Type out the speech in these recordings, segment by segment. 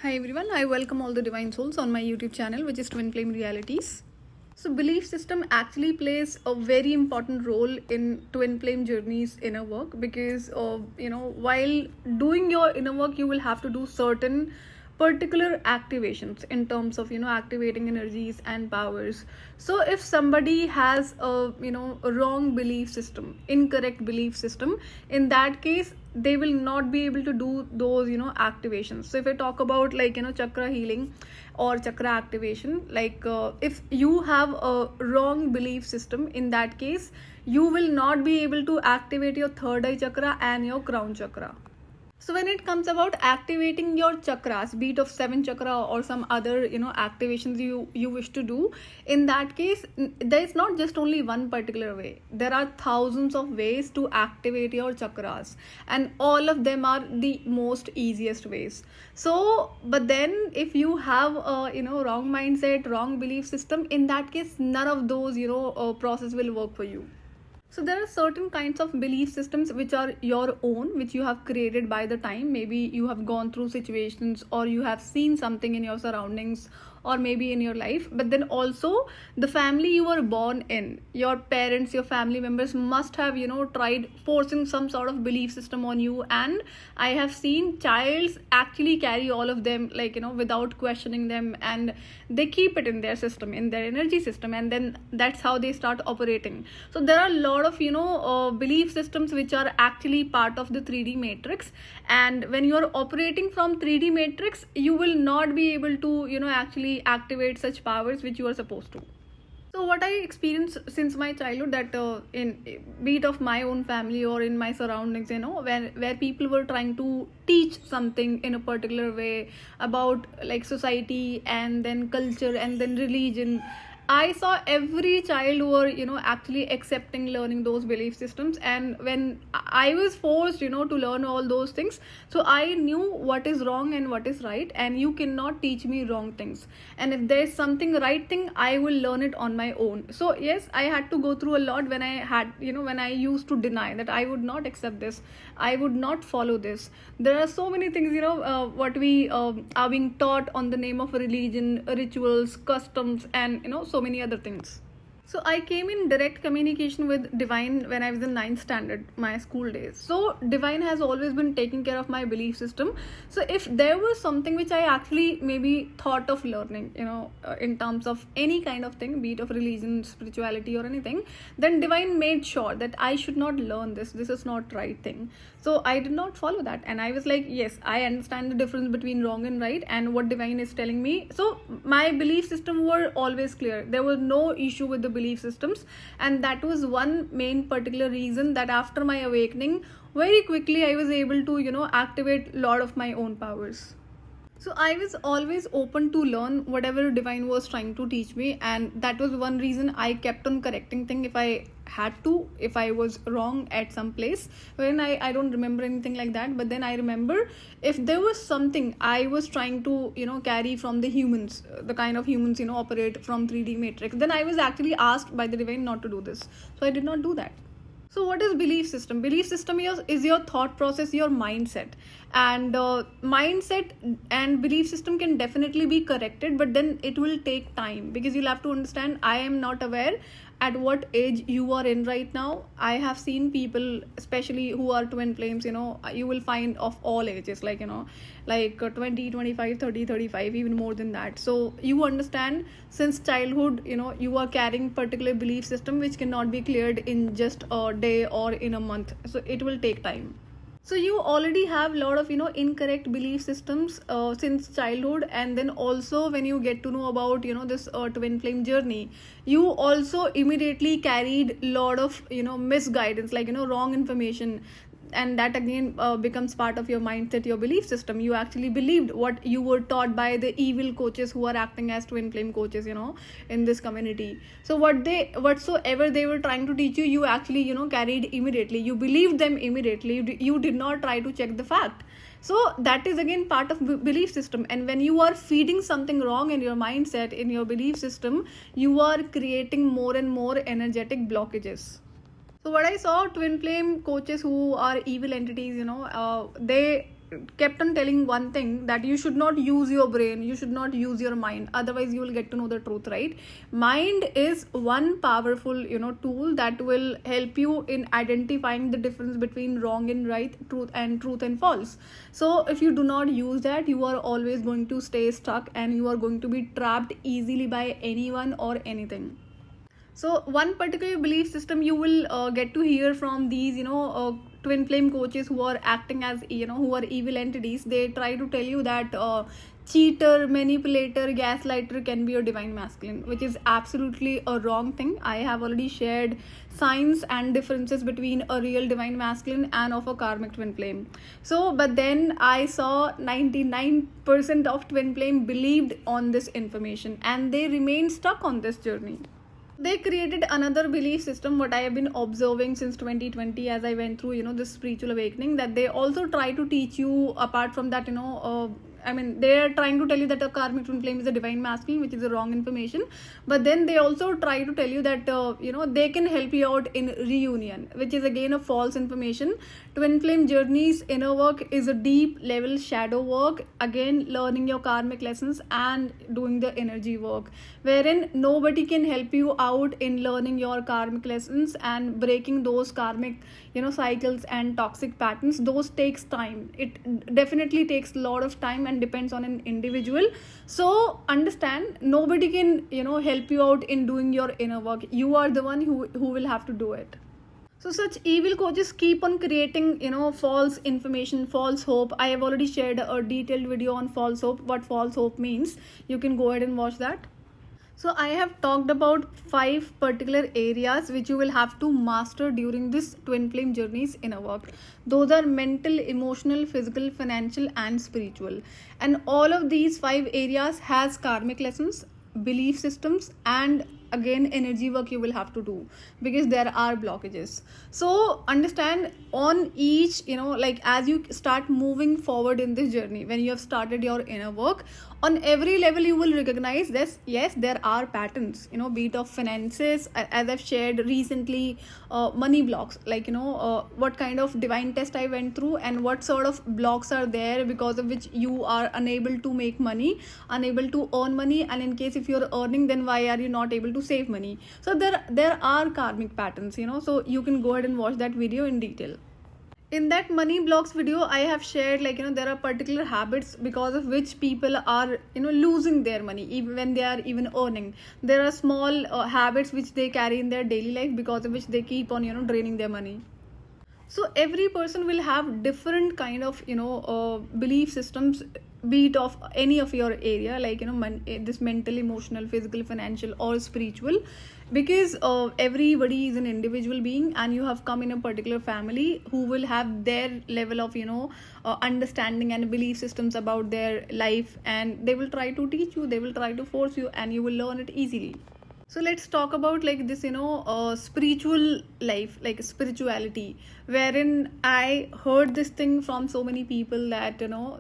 Hi everyone, I welcome all the divine souls on my YouTube channel, which is Twinflame Realities. So belief system actually plays a very important role in twin flame journey's inner work, because while doing your inner work you will have to do certain particular activations in terms of activating energies and powers. So if somebody has a wrong belief system, incorrect belief system, in that case they will not be able to do those activations. So if I talk about chakra healing or chakra activation, if you have a wrong belief system, in that case you will not be able to activate your third eye chakra and your crown chakra. So when it comes about activating your chakras, be it of 7 chakra or some other activations you wish to do, in that case there is not just only one particular way. There are thousands of ways to activate your chakras, and all of them are the most easiest ways. So but then if you have a wrong mindset, wrong belief system, in that case none of those process will work for you. So there are certain kinds of belief systems which are your own, which you have created by the time. Maybe you have gone through situations, or you have seen something in your surroundings, or maybe in your life. But then also the family you were born in, your parents, your family members must have tried forcing some sort of belief system on you. And I have seen childs actually carry all of them without questioning them, and they keep it in their system, in their energy system, and then that's how they start operating. So there are a lot of belief systems which are actually part of the 3D matrix, and when you are operating from 3D matrix you will not be able to actually activate such powers which you are supposed to. So what I experienced since my childhood, that in be it of my own family or in my surroundings, where people were trying to teach something in a particular way about society and then culture and then religion, I saw every child who were actually accepting learning those belief systems. And when I was forced to learn all those things, so I knew what is wrong and what is right, and you cannot teach me wrong things. And if there's something right thing, I will learn it on my own. So yes, I had to go through a lot when I had when I used to deny that I would not accept this, I would not follow this. There are so many things what we are being taught on the name of religion, rituals, customs, and so many other things. So I came in direct communication with divine when I was in 9th standard, my school days. So divine has always been taking care of my belief system. So if there was something which I actually maybe thought of learning, in terms of any kind of thing, be it of religion, spirituality or anything, then divine made sure that I should not learn this. This is not right thing. So I did not follow that, and I was like, yes, I understand the difference between wrong and right and what divine is telling me. So my belief system were always clear. There was no issue with the belief systems, and that was one main particular reason that after my awakening, very quickly I was able to activate a lot of my own powers. So I was always open to learn whatever divine was trying to teach me, and that was one reason I kept on correcting things if I had to, if I was wrong at some place. When I don't remember anything like that, but then I remember if there was something I was trying to carry from the humans, the kind of humans operate from 3D matrix, then I was actually asked by the divine not to do this, so I did not do that. So what is belief system? Belief system is your thought process, your mindset. And mindset and belief system can definitely be corrected, but then it will take time, because you'll have to understand, I am not aware at what age you are in right now. I have seen people, especially who are twin flames, you will find of all ages, like 20, 25, 30, 35, even more than that. So you understand, since childhood you are carrying particular belief system which cannot be cleared in just a day or in a month. So it will take time. So you already have a lot of incorrect belief systems since childhood, and then also when you get to know about this twin flame journey, you also immediately carried a lot of misguidance, wrong information, and that again becomes part of your mindset, your belief system. You actually believed what you were taught by the evil coaches who are acting as twin flame coaches in this community. So whatsoever they were trying to teach you, you actually carried immediately. You believed them immediately. You did not try to check the fact. So that is again part of belief system. And when you are feeding something wrong in your mindset, in your belief system, you are creating more and more energetic blockages. So what I saw, twin flame coaches who are evil entities, they kept on telling one thing, that you should not use your brain, you should not use your mind, otherwise you will get to know the truth, right? Mind is one powerful, tool that will help you in identifying the difference between wrong and right, truth and false. So if you do not use that, you are always going to stay stuck, and you are going to be trapped easily by anyone or anything. So one particular belief system you will get to hear from these, twin flame coaches who are acting as, who are evil entities. They try to tell you that cheater, manipulator, gaslighter can be a divine masculine, which is absolutely a wrong thing. I have already shared signs and differences between a real divine masculine and of a karmic twin flame. So, but then I saw 99% of twin flame believed on this information, and they remained stuck on this journey. They created another belief system, what I have been observing since 2020 as I went through, this spiritual awakening, that they also try to teach you, apart from that, they are trying to tell you that a karmic twin flame is a divine masculine, which is a wrong information. But then they also try to tell you that, they can help you out in reunion, which is again a false information. Twin flame journeys inner work is a deep level shadow work, again learning your karmic lessons and doing the energy work, wherein nobody can help you out in learning your karmic lessons and breaking those karmic, cycles and toxic patterns. Those takes time. It definitely takes a lot of time and depends on an individual. So understand, nobody can, help you out in doing your inner work. You are the one who will have to do it. So such evil coaches keep on creating, false information, false hope. I have already shared a detailed video on false hope, what false hope means. You can go ahead and watch that. So I have talked about 5 particular areas which you will have to master during this twin flame journeys inner work. Those are mental, emotional, physical, financial and spiritual. And all of these 5 areas has karmic lessons, belief systems and again energy work you will have to do, because there are blockages. So understand, on each, as you start moving forward in this journey, when you have started your inner work, on every level you will recognize this. Yes, there are patterns, be it of finances, as I've shared recently, money blocks, what kind of divine test I went through and what sort of blocks are there because of which you are unable to make money, unable to earn money, and in case if you're earning, then why are you not able to save money? So there are karmic patterns, so you can go ahead and watch that video in detail. In that money blocks video, I have shared there are particular habits because of which people are losing their money even when they are even earning. There are small habits which they carry in their daily life because of which they keep on draining their money. So every person will have different kind of belief systems, be it of any of your area, this mental, emotional, physical, financial or spiritual, because everybody is an individual being and you have come in a particular family who will have their level of understanding and belief systems about their life, and they will try to teach you, they will try to force you, and you will learn it easily. So let's talk about this spiritual life, spirituality, wherein I heard this thing from so many people that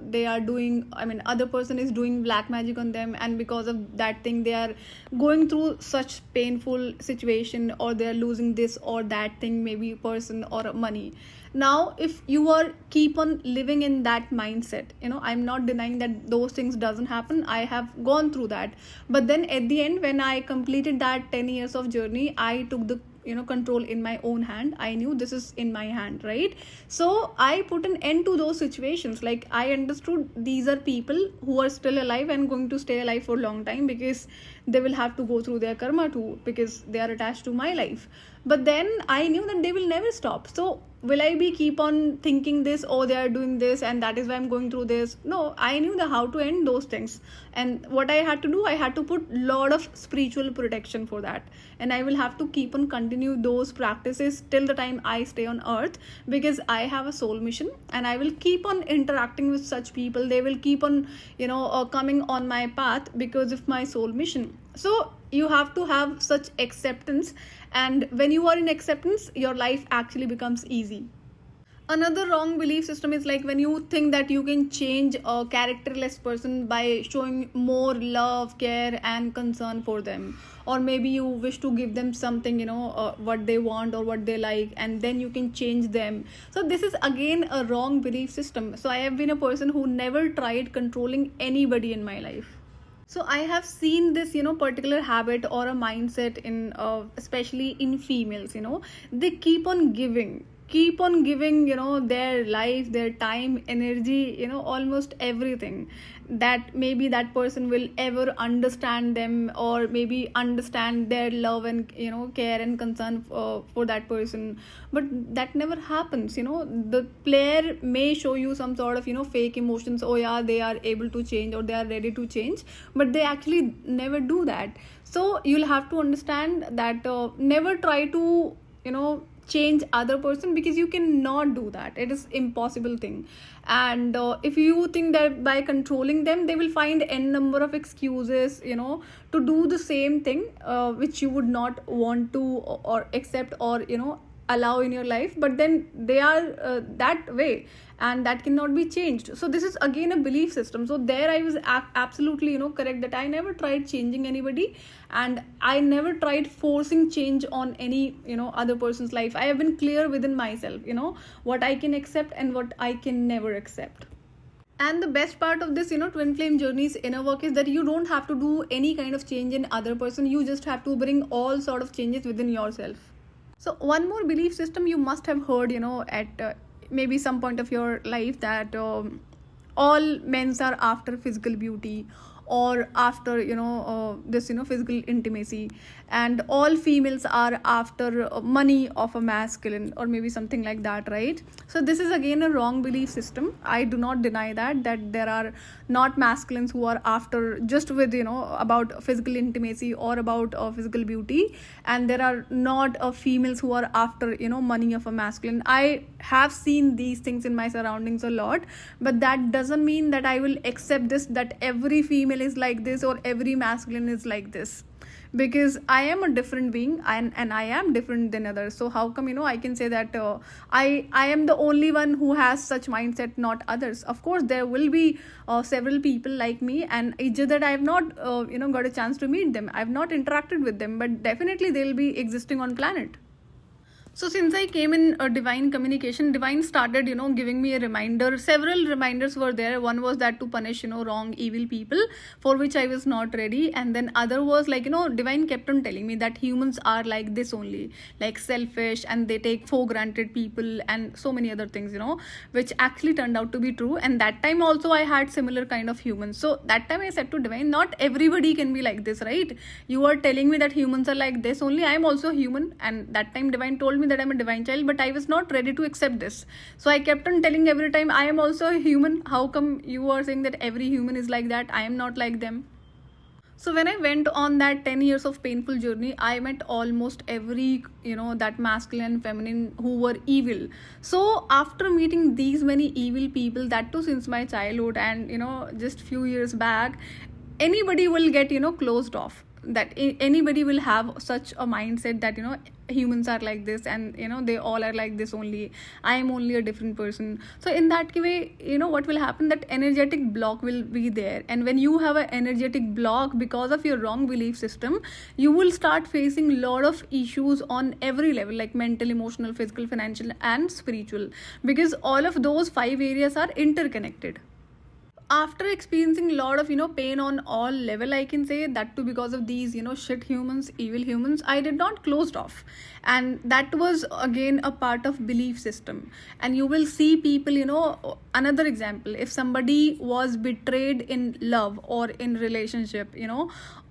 they are doing, other person is doing black magic on them, and because of that thing they are going through such painful situation, or they are losing this or that thing, maybe person or money. Now if you are keep on living in that mindset, I'm not denying that those things doesn't happen, I have gone through that, but then at the end when I completed that 10 years of journey, I took the control in my own hand. I knew this is in my hand, right? So I put an end to those situations. I understood these are people who are still alive and going to stay alive for a long time, because they will have to go through their karma too, because they are attached to my life. But then I knew that they will never stop. So will I be keep on thinking this, oh they are doing this and that is why I'm going through this? No, I knew how to end those things, and what I had to do, I had to put lot of spiritual protection for that, and I will have to keep on continue those practices till the time I stay on earth, because I have a soul mission and I will keep on interacting with such people. They will keep on coming on my path because of my soul mission. So you have to have such acceptance, and when you are in acceptance, your life actually becomes easy. Another wrong belief system is like when you think that you can change a characterless person by showing more love, care, and concern for them. Or maybe you wish to give them something, what they want or what they like, and then you can change them. So, this is again a wrong belief system. So, I have been a person who never tried controlling anybody in my life. So I have seen this, particular habit or a mindset in, especially in females. They keep on giving, their life, their time, energy, almost everything that maybe that person will ever understand them, or maybe understand their love and, care and concern for that person. But that never happens. The player may show you some sort of, fake emotions. Oh yeah, they are able to change or they are ready to change, but they actually never do that. So you'll have to understand that, never try to, change other person, because you cannot do that. It is impossible thing. And if you think that by controlling them they will find n number of excuses, to do the same thing, which you would not want to or accept, or allow in your life, but then they are that way, and that cannot be changed. So this is again a belief system. So there I was absolutely, correct, that I never tried changing anybody, and I never tried forcing change on any, other person's life. I have been clear within myself, what I can accept and what I can never accept. And the best part of this, twin flame journey's inner work is that you don't have to do any kind of change in other person. You just have to bring all sort of changes within yourself. So one more belief system you must have heard, at maybe some point of your life, that all men are after physical beauty, or after, this, physical intimacy, and all females are after money of a masculine, or maybe something like that, right? So this is again a wrong belief system. I do not deny that there are not masculines who are after just with, about physical intimacy or about physical beauty, and there are not females who are after, money of a masculine. I have seen these things in my surroundings a lot, but that doesn't mean that I will accept this, that every female is like this or every masculine is like this, because I am a different being, and I am different than others. So how come, I can say that I am the only one who has such mindset, not others? Of course there will be several people like me, and it's just that I have not got a chance to meet them. I have not interacted with them, but definitely they'll be existing on planet. So since I came in a divine communication, divine started, giving me a reminder. Several reminders were there. One was that to punish, wrong, evil people, for which I was not ready. And then other was like, divine kept on telling me that humans are like this only, like selfish, and they take for granted people, and so many other things, which actually turned out to be true. And that time also I had similar kind of humans. So that time I said to divine, not everybody can be like this, right? You are telling me that humans are like this only. I am also human. And that time divine told me that I'm a divine child, but I was not ready to accept this. So I kept on telling every time, I am also a human. How come you are saying that every human is like that? I am not like them. So when I went on that 10 years of painful journey, I met almost every, that masculine and feminine who were evil. So after meeting these many evil people, that too since my childhood, and, just few years back, anybody will get, closed off. That anybody will have such a mindset that, humans are like this, and, they all are like this only. I am only a different person. So in that way, what will happen, that energetic block will be there. And when you have an energetic block because of your wrong belief system, you will start facing a lot of issues on every level, like mental, emotional, physical, financial, and spiritual, because all of those 5 areas are interconnected. After experiencing a lot of, pain on all level, I can say that too because of these, shit humans, evil humans, I did not closed off. And that was again a part of belief system. And you will see people, another example, if somebody was betrayed in love or in relationship,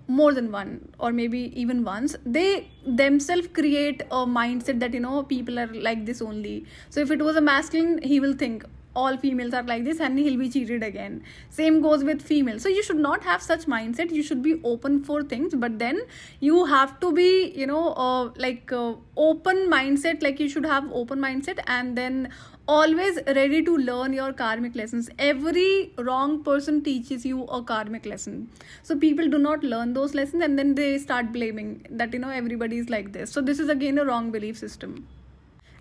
more than one or maybe even once, they themselves create a mindset that, people are like this only. So if it was a masculine, he will think all females are like this, and he'll be cheated again. Same goes with females. So you should not have such mindset. You should be open for things, but then you have to be, open mindset. Like you should have open mindset, and then always ready to learn your karmic lessons. Every wrong person teaches you a karmic lesson. So people do not learn those lessons, and then they start blaming that, everybody is like this. So this is again a wrong belief system.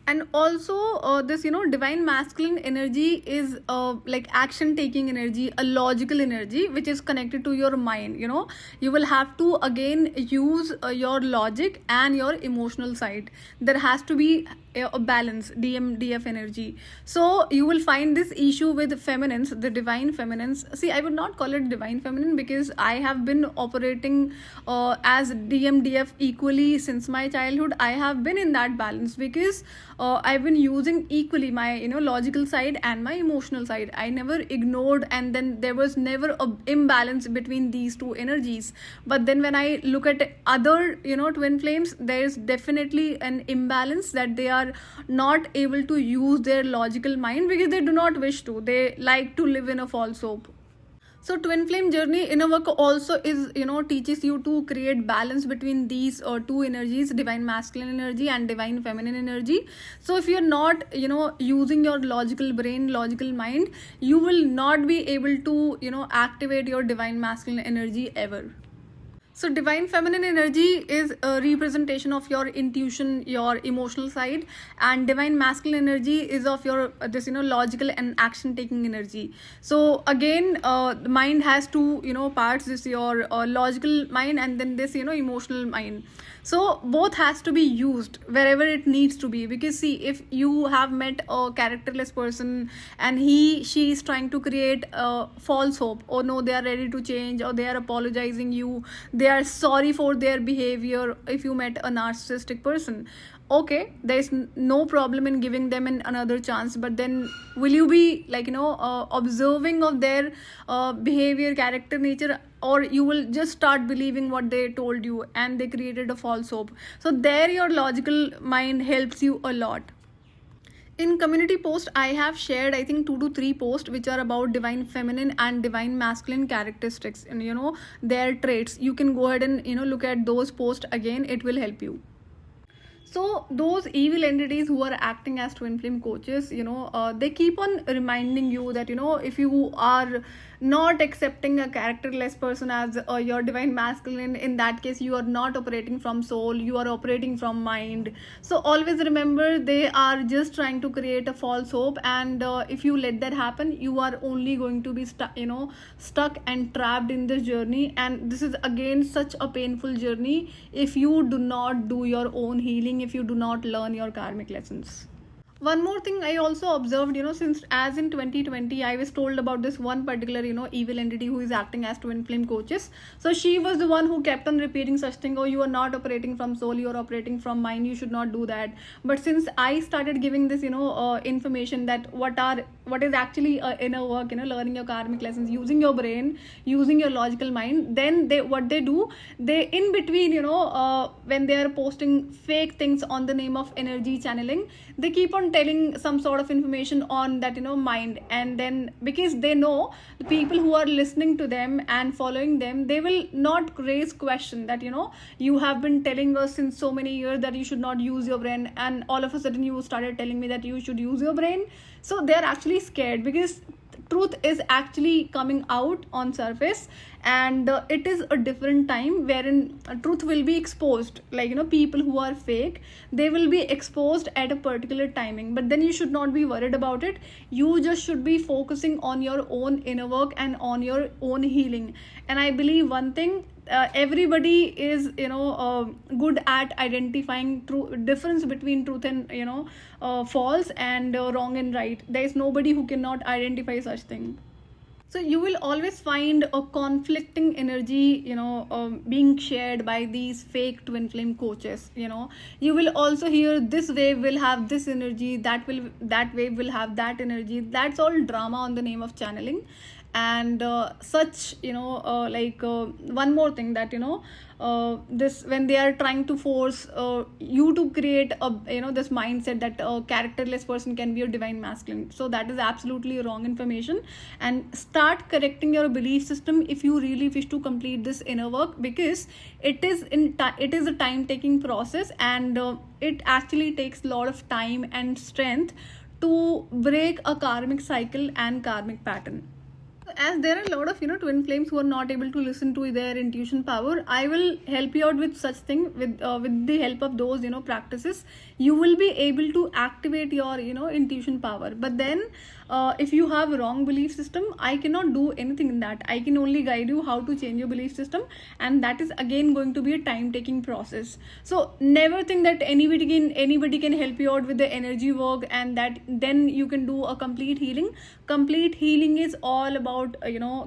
And also this divine masculine energy is like action taking energy, a logical energy which is connected to your mind. You will have to again use your logic and your emotional side. There has to be a balance, DMDF energy. So you will find this issue with feminines, the divine feminines. See, I would not call it divine feminine because I have been operating as DMDF equally since my childhood. I have been in that balance because I've been using equally my logical side and my emotional side. I never ignored, and then there was never a imbalance between these two energies. But then when I look at other twin flames, there is definitely an imbalance, that they are not able to use their logical mind because they do not wish to. They like to live in a false hope. So twin flame journey inner work also is teaches you to create balance between these two energies, divine masculine energy and divine feminine energy. So if you're not using your logical brain, logical mind, you will not be able to activate your divine masculine energy ever. So divine feminine energy is a representation of your intuition, your emotional side, and divine masculine energy is of your this logical and action taking energy. So again, the mind has two parts. This your logical mind, and then this emotional mind. So both has to be used wherever it needs to be, because see, if you have met a characterless person and she is trying to create a false hope, or no, they are ready to change, or they are apologizing you, they are sorry for their behavior. If you met a narcissistic person, okay, there is no problem in giving them another chance, but then will you be like observing of their behavior, character, nature, or you will just start believing what they told you and they created a false hope? So there your logical mind helps you a lot. In community post, I have shared I think 2 to 3 posts which are about divine feminine and divine masculine characteristics and their traits. You can go ahead and look at those posts again, it will help you. So those evil entities who are acting as twin flame coaches, they keep on reminding you that if you are not accepting a characterless person as your divine masculine, in that case you are not operating from soul, you are operating from mind. So always remember, they are just trying to create a false hope, and if you let that happen, you are only going to be stuck and trapped in this journey. And this is again such a painful journey if you do not do your own healing, if you do not learn your karmic lessons. One more thing I also observed, since as in 2020 I was told about this one particular evil entity who is acting as twin flame coaches. So she was the one who kept on repeating such thing, oh, you are not operating from soul, you are operating from mind, you should not do that. But since I started giving this information that what is actually inner work, learning your karmic lessons, using your brain, using your logical mind, then what they do, they in between when they are posting fake things on the name of energy channeling, they keep on telling some sort of information on that mind. And then because they know the people who are listening to them and following them, they will not raise question that you have been telling us since so many years that you should not use your brain, and all of a sudden you started telling me that you should use your brain. So they are actually scared because truth is actually coming out on surface, and it is a different time wherein truth will be exposed. Like people who are fake, they will be exposed at a particular timing, but then you should not be worried about it. You just should be focusing on your own inner work and on your own healing. And I believe one thing, everybody is good at identifying difference between truth and false, and wrong and right. There is nobody who cannot identify such thing. So you will always find a conflicting energy being shared by these fake twin flame coaches. You will also hear this wave will have this energy, that wave will have that energy. That's all drama on the name of channeling. And such one more thing, that this, when they are trying to force you to create a this mindset that a characterless person can be a divine masculine, so that is absolutely wrong information. And start correcting your belief system if you really wish to complete this inner work, because it is a time taking process, and it actually takes a lot of time and strength to break a karmic cycle and karmic pattern. as there are a lot of twin flames who are not able to listen to their intuition power, I will help you out with such thing. With the help of those practices, you will be able to activate your intuition power. But then if you have a wrong belief system, I cannot do anything in that. I can only guide you how to change your belief system, and that is again going to be a time taking process. So never think that anybody can help you out with the energy work, and that then you can do a complete healing. Complete healing is all about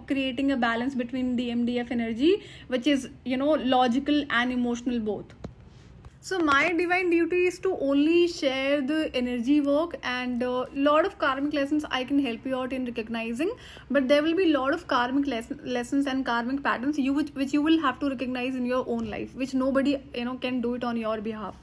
creating a balance between the MDF energy, which is logical and emotional both. So my divine duty is to only share the energy work, and a lot of karmic lessons I can help you out in recognizing. But there will be a lot of karmic lessons and karmic patterns which you will have to recognize in your own life, which nobody can do it on your behalf.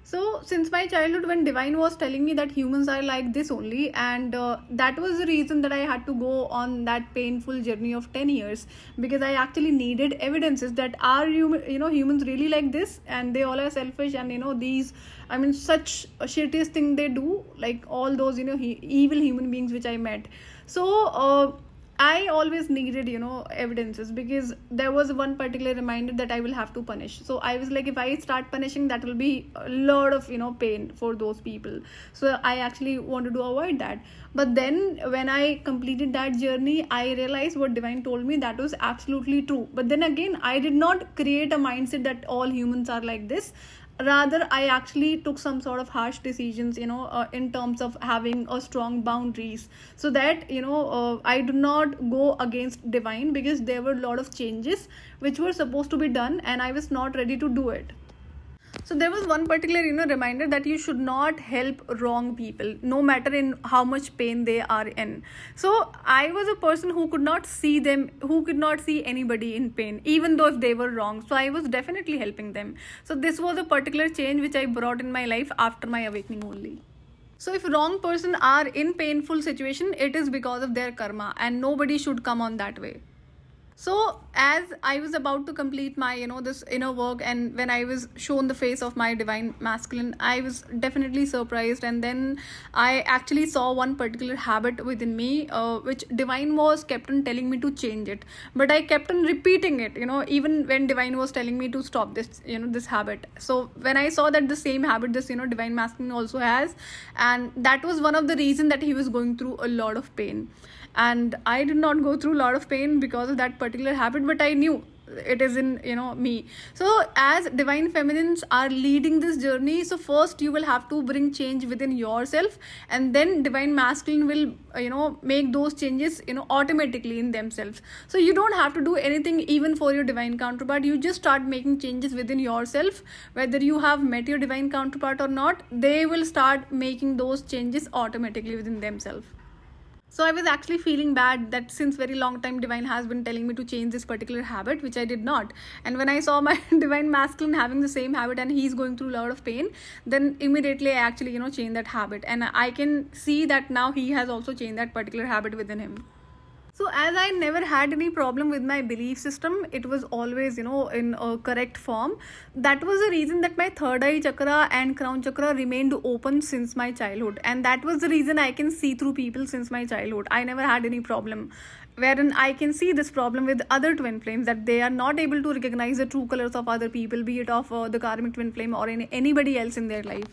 So since my childhood, when divine was telling me that humans are like this only, and that was the reason that I had to go on that painful journey of 10 years, because I actually needed evidences that are humans really like this, and they all are selfish, and these, I mean, such a shittiest thing they do, like all those evil human beings which I met. So I always needed evidences, because there was one particular reminder that I will have to punish. So I was like, if I start punishing, that will be a lot of pain for those people. So I actually wanted to avoid that. But then when I completed that journey, I realized what divine told me, that was absolutely true. But then again, I did not create a mindset that all humans are like this. Rather, I actually took some sort of harsh decisions in terms of having a strong boundaries, so that I do not go against divine, because there were a lot of changes which were supposed to be done, and I was not ready to do it. So there was one particular reminder that you should not help wrong people, no matter in how much pain they are in. So I was a person who could not see anybody in pain, even though if they were wrong. So I was definitely helping them. So this was a particular change which I brought in my life after my awakening only. So if wrong person are in painful situation, it is because of their karma, and nobody should come on that way. So as I was about to complete my this inner work, and when I was shown the face of my divine masculine, I was definitely surprised. And then I actually saw one particular habit within me, which divine was kept on telling me to change it, but I kept on repeating it, even when divine was telling me to stop this this habit. So when I saw that the same habit this divine masculine also has, and that was one of the reason that he was going through a lot of pain. And I did not go through a lot of pain because of that particular habit, but I knew it is in me. So as divine feminines are leading this journey, so first you will have to bring change within yourself, and then divine masculine will make those changes automatically in themselves. So you don't have to do anything even for your divine counterpart. You just start making changes within yourself. Whether you have met your divine counterpart or not, they will start making those changes automatically within themselves. So I was actually feeling bad that since very long time divine has been telling me to change this particular habit, which I did not. And when I saw my divine masculine having the same habit and he's going through a lot of pain, then immediately I actually changed that habit, and I can see that now he has also changed that particular habit within him. So as I never had any problem with my belief system, it was always, in a correct form. That was the reason that my third eye chakra and crown chakra remained open since my childhood. And that was the reason I can see through people since my childhood. I never had any problem. Wherein I can see this problem with other twin flames, that they are not able to recognize the true colors of other people, be it of the karmic twin flame or anybody else in their life.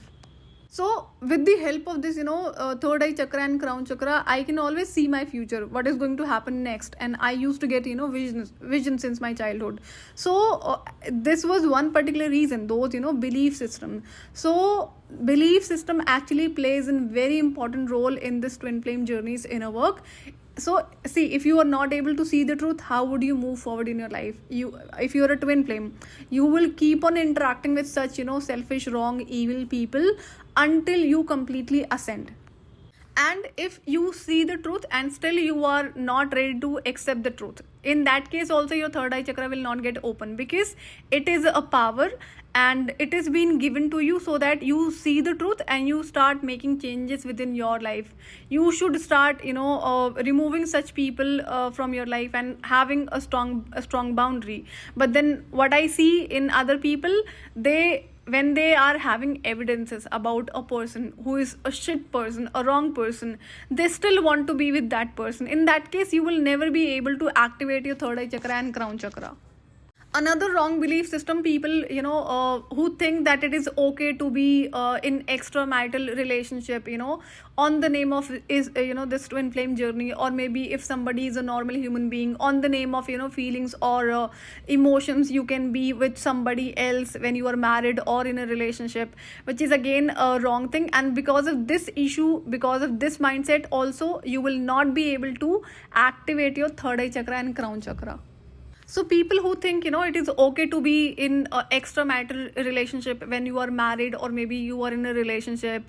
So with the help of this, third eye chakra and crown chakra, I can always see my future, what is going to happen next. And I used to get, vision since my childhood. So this was one particular reason, those, belief system. So belief system actually plays a very important role in this twin flame journey's inner work. So see, if you are not able to see the truth, how would you move forward in your life? If you're a twin flame, you will keep on interacting with such, selfish, wrong, evil people until you completely ascend. And if you see the truth and still you are not ready to accept the truth, in that case also your third eye chakra will not get open, because it is a power and it is being given to you so that you see the truth and you start making changes within your life. You should start removing such people from your life and having a strong boundary. But then what I see in other people, they when they are having evidences about a person who is a shit person, a wrong person, they still want to be with that person. In that case, you will never be able to activate your third eye chakra and crown chakra. Another wrong belief system, people who think that it is okay to be in extramarital relationship, on the name of is this twin flame journey, or maybe if somebody is a normal human being, on the name of feelings or emotions, you can be with somebody else when you are married or in a relationship, which is again a wrong thing. And because of this issue, because of this mindset also, you will not be able to activate your third eye chakra and crown chakra. So people who think it is okay to be in a extramarital relationship when you are married, or maybe you are in a relationship,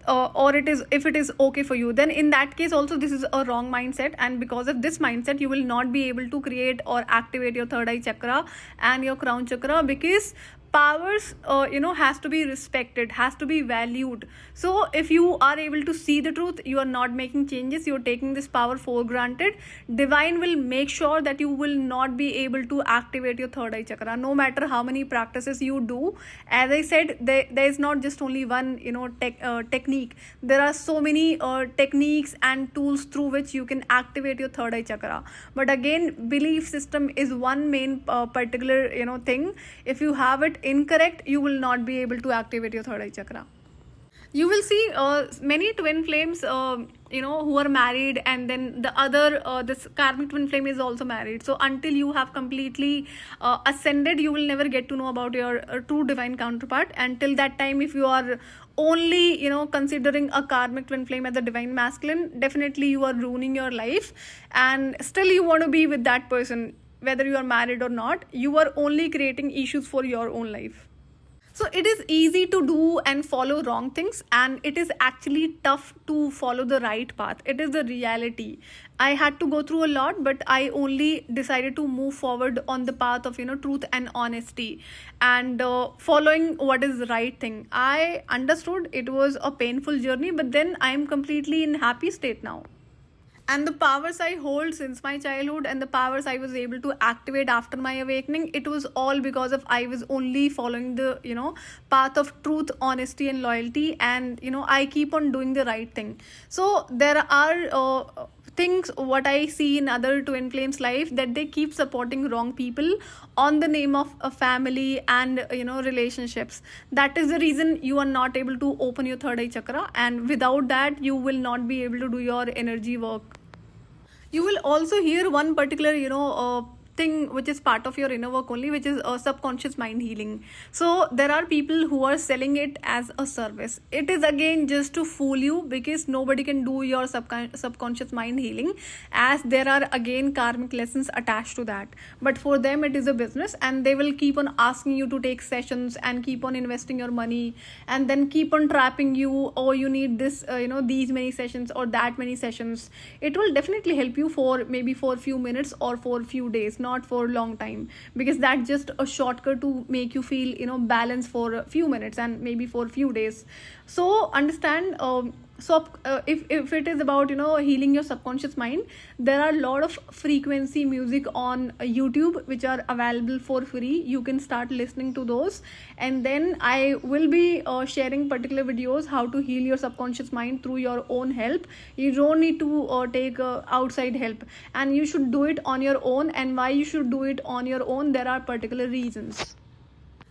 or if it is okay for you, then in that case also this is a wrong mindset. And because of this mindset, you will not be able to create or activate your third eye chakra and your crown chakra, because powers has to be respected, has to be valued. So if you are able to see the truth, you are not making changes, you are taking this power for granted, divine will make sure that you will not be able to activate your third eye chakra, no matter how many practices you do. As I said, there is not just only one technique. There are so many techniques and tools through which you can activate your third eye chakra. But again, belief system is one main particular thing. If you have it incorrect, you will not be able to activate your third eye chakra. You will see many twin flames who are married, and then the other this karmic twin flame is also married. So until you have completely ascended, you will never get to know about your true divine counterpart. Until that time, if you are only considering a karmic twin flame as a divine masculine, definitely you are ruining your life, and still you want to be with that person whether you are married or not. You are only creating issues for your own life. So it is easy to do and follow wrong things, and it is actually tough to follow the right path. It is the reality. I had to go through a lot, but I only decided to move forward on the path of truth and honesty, and following what is the right thing. I understood it was a painful journey, but then I am completely in happy state now. And the powers I hold since my childhood, and the powers I was able to activate after my awakening, it was all because of I was only following the path of truth, honesty and loyalty, and I keep on doing the right thing. So there are things what I see in other twin flames life, that they keep supporting wrong people on the name of a family and relationships. That is the reason you are not able to open your third eye chakra, and without that you will not be able to do your energy work. You will also hear one particular thing which is part of your inner work only, which is subconscious mind healing. So there are people who are selling it as a service. It is again just to fool you, because nobody can do your subconscious mind healing, as there are again karmic lessons attached to that. But for them it is a business, and they will keep on asking you to take sessions and keep on investing your money, and then keep on trapping you, oh you need this these many sessions or that many sessions. It will definitely help you for maybe for a few minutes or for a few days, not for a long time, because that's just a shortcut to make you feel balance for a few minutes and maybe for a few days. So understand, if it is about healing your subconscious mind, there are a lot of frequency music on YouTube which are available for free. You can start listening to those, and then I will be sharing particular videos how to heal your subconscious mind through your own help. You don't need to take outside help, and you should do it on your own. And why you should do it on your own, there are particular reasons.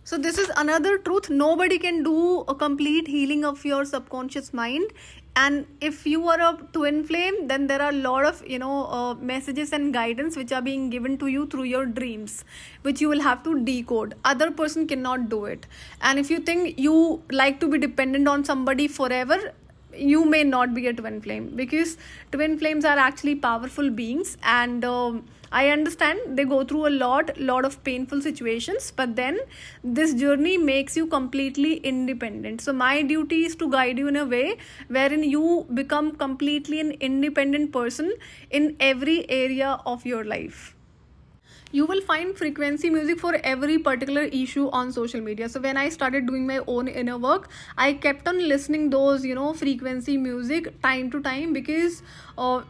So this is another truth. Nobody can do a complete healing of your subconscious mind. And if you are a twin flame, then there are a lot of messages and guidance which are being given to you through your dreams, which you will have to decode. Other person cannot do it. And if you think you like to be dependent on somebody forever, you may not be a twin flame, because twin flames are actually powerful beings, and I understand they go through a lot of painful situations, but then this journey makes you completely independent. So my duty is to guide you in a way wherein you become completely an independent person in every area of your life. you will find frequency music for every particular issue on social media. So when I started doing my own inner work, I kept on listening those frequency music time to time, because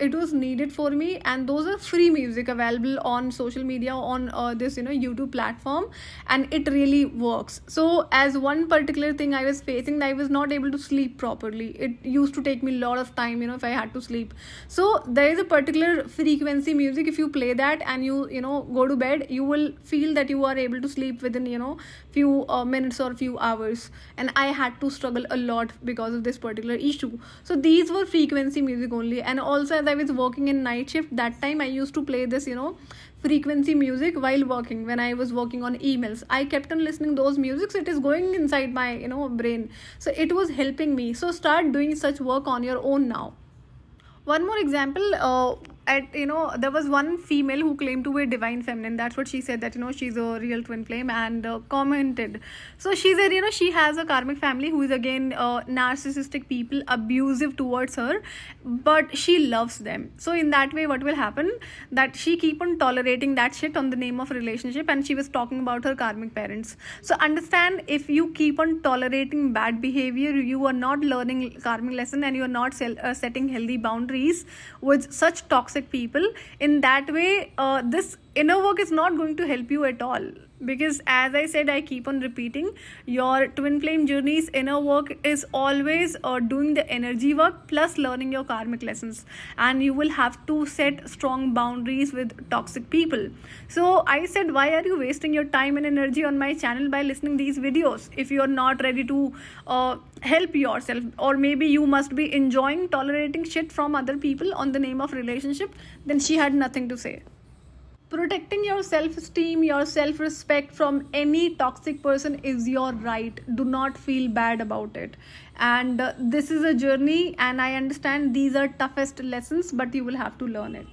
it was needed for me, and those are free music available on social media, on this YouTube platform, and it really works. So as one particular thing I was facing, I was not able to sleep properly. It used to take me a lot of time if I had to sleep. So there is a particular frequency music, if you play that and you go to bed, you will feel that you are able to sleep within few minutes or few hours. And I had to struggle a lot because of this particular issue. So these were frequency music only. And also, as I was working in night shift, that time I used to play this frequency music while working. When I was working on emails, I kept on listening those musics. It is going inside my brain, so it was helping me. So start doing such work on your own now. One more example, there was one female who claimed to be a divine feminine. That's what she said, that she's a real twin flame, and commented. So she said she has a karmic family who is again narcissistic people, abusive towards her, but she loves them. So in that way, what will happen, that she keep on tolerating that shit on the name of relationship. And she was talking about her karmic parents. So understand, if you keep on tolerating bad behavior, you are not learning karmic lesson, and you are not setting healthy boundaries with such toxic people. In that way, this inner work is not going to help you at all, because as I said, I keep on repeating, your twin flame journey's inner work is always doing the energy work plus learning your karmic lessons, and you will have to set strong boundaries with toxic people. So I said, why are you wasting your time and energy on my channel by listening these videos if you are not ready to help yourself? Or maybe you must be enjoying tolerating shit from other people on the name of relationship. Then she had nothing to say. Protecting your self-esteem, your self-respect from any toxic person is your right. Do not feel bad about it. And this is a journey, and I understand these are toughest lessons, but you will have to learn it.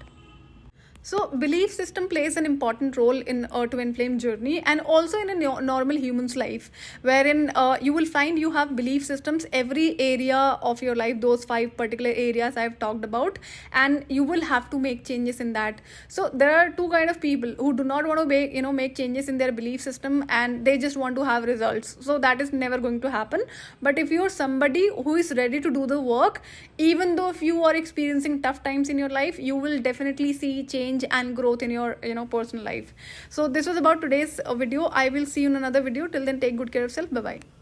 So belief system plays an important role in a twin flame journey, and also in a normal human's life, wherein you will find you have belief systems every area of your life, those 5 particular areas I've talked about, and you will have to make changes in that. So there are 2 kind of people who do not want to make changes in their belief system, and they just want to have results. So that is never going to happen. But if you're somebody who is ready to do the work, even though if you are experiencing tough times in your life, you will definitely see change and growth in your personal life. So this was about today's video. I will see you in another video. Till then, take good care of yourself. Bye bye.